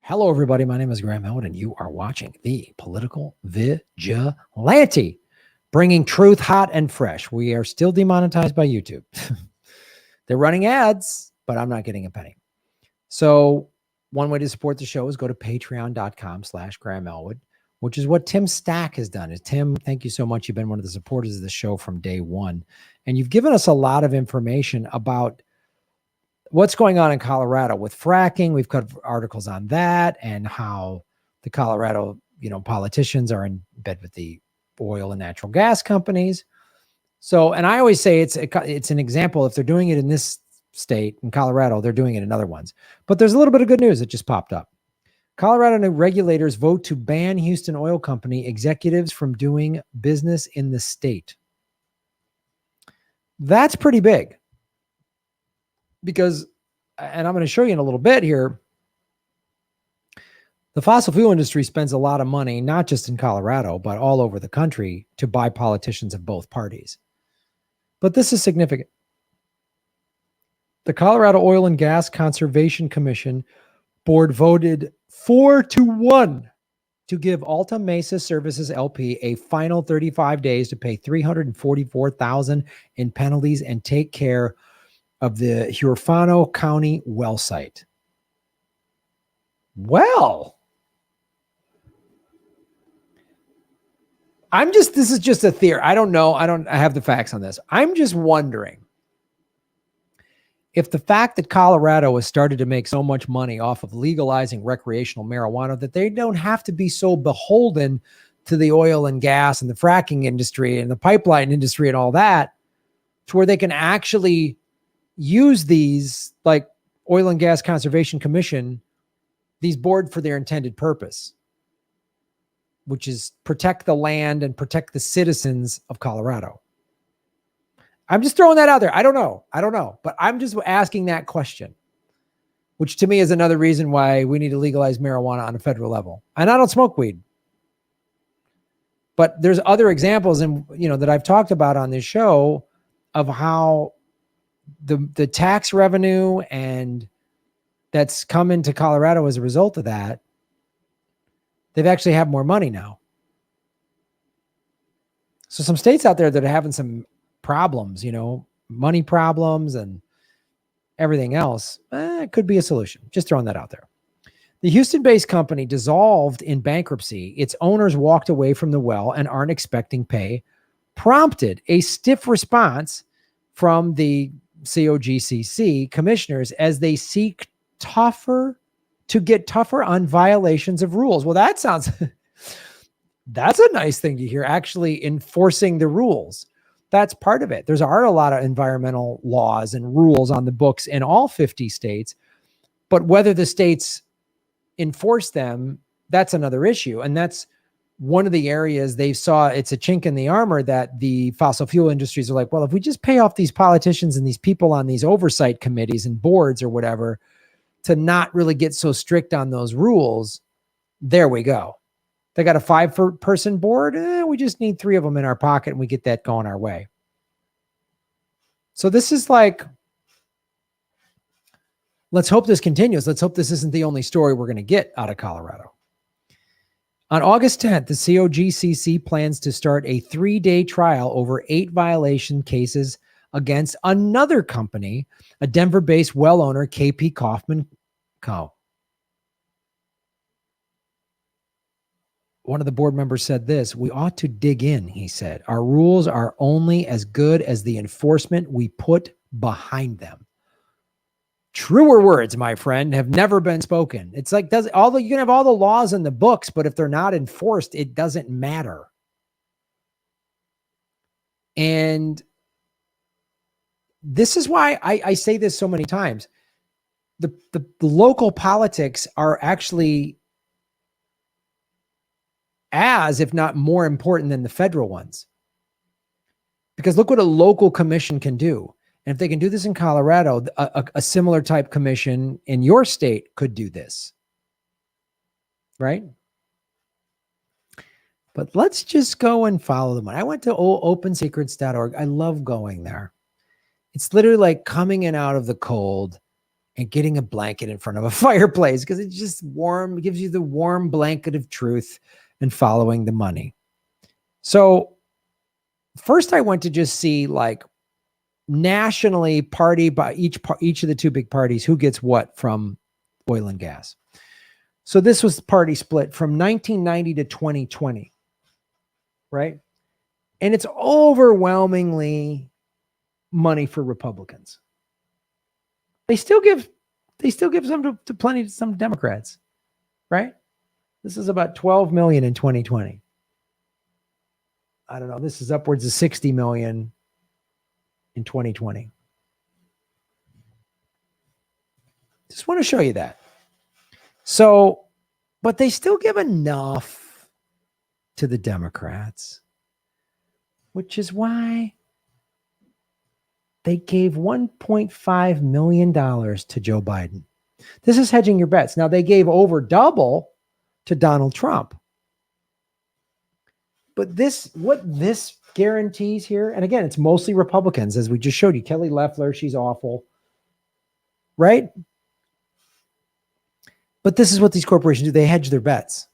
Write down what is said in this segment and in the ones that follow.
Hello, everybody. My name is Graham Elwood, and you are watching the Political Vigilante, bringing truth hot and fresh. We are still demonetized by YouTube. They're running ads, but I'm not getting a penny. So one way to support the show is go to patreon.com/Graham Elwood, which is what Tim Stack has done. Tim, thank you so much. You've been one of the supporters of the show from day one, and you've given us a lot of information about what's going on in Colorado with fracking. We've got articles on that and how the Colorado, politicians are in bed with the oil and natural gas companies. So, and I always say it's an example. If they're doing it in this state, in Colorado, they're doing it in other ones. But there's a little bit of good news that just popped up. Colorado regulators vote to ban Houston Oil Company executives from doing business in the state. That's pretty big. Because, and I'm going to show you in a little bit here, the fossil fuel industry spends a lot of money, not just in Colorado, but all over the country to buy politicians of both parties. But this is significant. The Colorado Oil and Gas Conservation Commission board voted 4-1 to give Alta Mesa Services LP a final 35 days to pay $344,000 in penalties and take care of the Huerfano County well site. Well, this is just a theory. I don't know. I have the facts on this. I'm just wondering if the fact that Colorado has started to make so much money off of legalizing recreational marijuana that they don't have to be so beholden to the oil and gas and the fracking industry and the pipeline industry and all that, to where they can actually use these, like Oil and Gas Conservation Commission, these board for their intended purpose, which is protect the land and protect the citizens of Colorado. I'm just throwing that out there. I don't know, but I'm just asking that question, which to me is another reason why we need to legalize marijuana on a federal level. And I don't smoke weed, but there's other examples that I've talked about on this show of how the tax revenue and that's come into Colorado as a result of that, they've actually have more money now. So some states out there that are having some problems, money problems and everything else, it could be a solution. Just throwing that out there. The Houston-based company dissolved in bankruptcy. Its owners walked away from the well and aren't expecting pay, prompted a stiff response from the COGCC commissioners as they seek to get tougher on violations of rules. Well, that's a nice thing to hear, actually enforcing the rules. That's part of it. There are a lot of environmental laws and rules on the books in all 50 states, but whether the states enforce them, that's another issue. And that's one of the areas they saw it's a chink in the armor that the fossil fuel industries are like, well, if we just pay off these politicians and these people on these oversight committees and boards or whatever to not really get so strict on those rules, there we go. They got a 5-person board. We just need 3 of them in our pocket and we get that going our way. So this is like, let's hope this continues. Let's hope this isn't the only story we're going to get out of Colorado. On August 10th, the COGCC plans to start a 3-day trial over 8 violation cases against another company, a Denver-based well owner, KP Kaufman Co. One of the board members said this: "We ought to dig in," he said. "Our rules are only as good as the enforcement we put behind them." Truer words, my friend, have never been spoken. It's like, you can have all the laws in the books, but if they're not enforced, it doesn't matter. And this is why I say this so many times. The local politics are actually as, if not more important than the federal ones. Because look what a local commission can do. And if they can do this in Colorado, a similar type commission in your state could do this. Right? But let's just go and follow them. I went to OpenSecrets.org. I love going there. It's literally like coming in out of the cold and getting a blanket in front of a fireplace because it's just warm. It gives you the warm blanket of truth and following the money. So first I went to just see like nationally party by each of the two big parties, who gets what from oil and gas. So this was the party split from 1990 to 2020, right? And it's overwhelmingly money for Republicans. They still give some to some Democrats, right? This is about 12 million in 2020. I don't know. This is upwards of 60 million in 2020. Just want to show you that. So, but they still give enough to the Democrats, which is why they gave $1.5 million to Joe Biden. This is hedging your bets. Now, they gave over double to Donald Trump. But what this guarantees here, and again, it's mostly Republicans, as we just showed you. Kelly Loeffler, she's awful, right? But this is what these corporations do. They hedge their bets.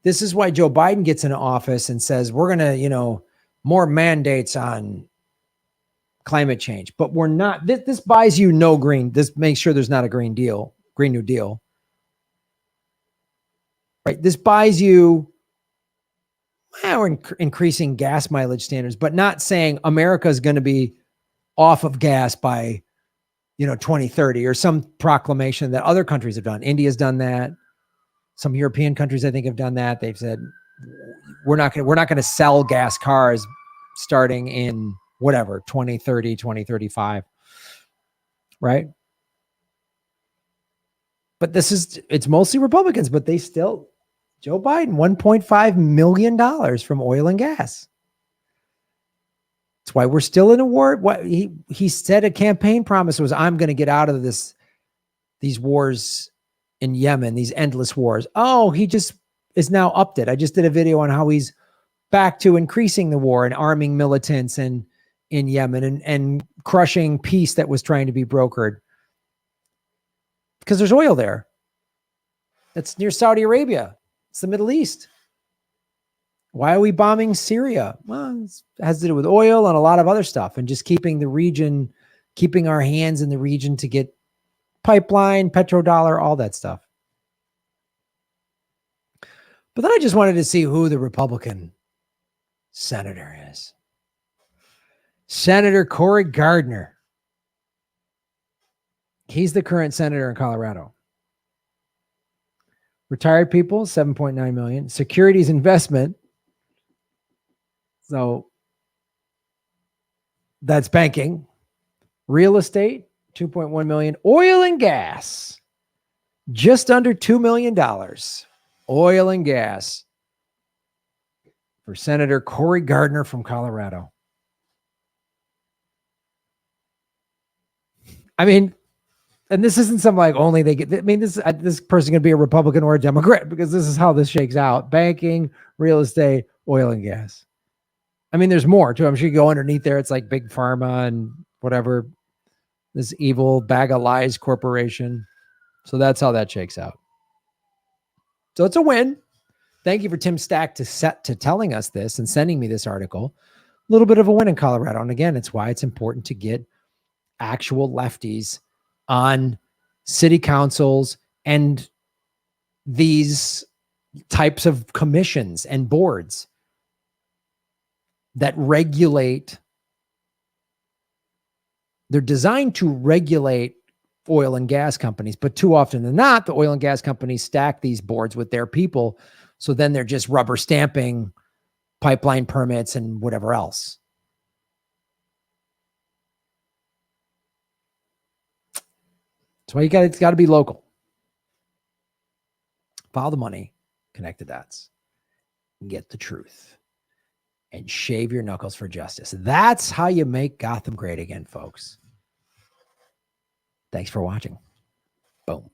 This is why Joe Biden gets in office and says, we're going to, more mandates on climate change, but we're not. This buys you no green. This makes sure there's not a Green New Deal, right? This buys you, we're increasing gas mileage standards, but not saying America is going to be off of gas by, 2030 or some proclamation that other countries have done. India's done that. Some European countries, I think, have done that. They've said, we're not going to sell gas cars starting in whatever, 2030, 2035, right? But it's mostly Republicans, but they still, Joe Biden, $1.5 million from oil and gas. That's why we're still in a war. What he said a campaign promise was, I'm going to get out of these wars in Yemen, these endless wars. Oh, he just is now upped it. I just did a video on how he's back to increasing the war and arming militants in Yemen and crushing peace that was trying to be brokered. Because there's oil there. That's near Saudi Arabia. It's the Middle East. Why are we bombing Syria? Well, it has to do with oil and a lot of other stuff, and just keeping our hands in the region to get pipeline, petrodollar, all that stuff. But then I just wanted to see who the Republican senator is. Senator Cory Gardner. He's the current senator in Colorado. Retired people, 7.9 million. Securities investment. So that's banking. Real estate, 2.1 million. Oil and gas, just under $2 million. Oil and gas for Senator Cory Gardner from Colorado. I mean, and this isn't some like only they get, I mean, this person going to be a Republican or a Democrat, because this is how this shakes out. Banking, real estate, oil and gas. I mean, there's more too. I'm sure you go underneath there. It's like big pharma and whatever, this evil bag of lies corporation. So that's how that shakes out. So it's a win. Thank you for Tim Stack to telling us this and sending me this article. A little bit of a win in Colorado. And again, it's why it's important to get actual lefties on city councils and these types of commissions and boards that regulate. They're designed to regulate oil and gas companies, but too often than not, the oil and gas companies stack these boards with their people. So then they're just rubber stamping pipeline permits and whatever else. That's why it's got to be local. Follow the money, connect the dots, get the truth, and shave your knuckles for justice. That's how you make Gotham great again, folks. Thanks for watching. Boom.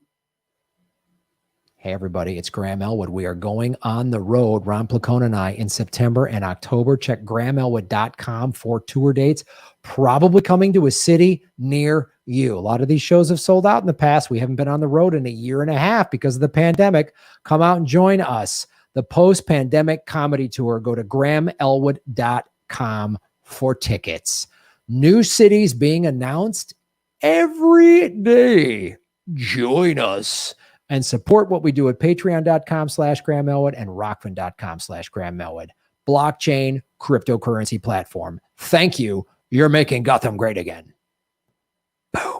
Hey, everybody, it's Graham Elwood. We are going on the road, Ron Placone and I, in September and October. Check GrahamElwood.com for tour dates. Probably coming to a city near you. A lot of these shows have sold out in the past. We haven't been on the road in a year and a half because of the pandemic. Come out and join us. The post-pandemic comedy tour. Go to grahamelwood.com for tickets. New cities being announced every day. Join us and support what we do at patreon.com/GrahamElwood and rockfin.com/GrahamElwood. Blockchain cryptocurrency platform. Thank you. You're making Gotham great again. Boom.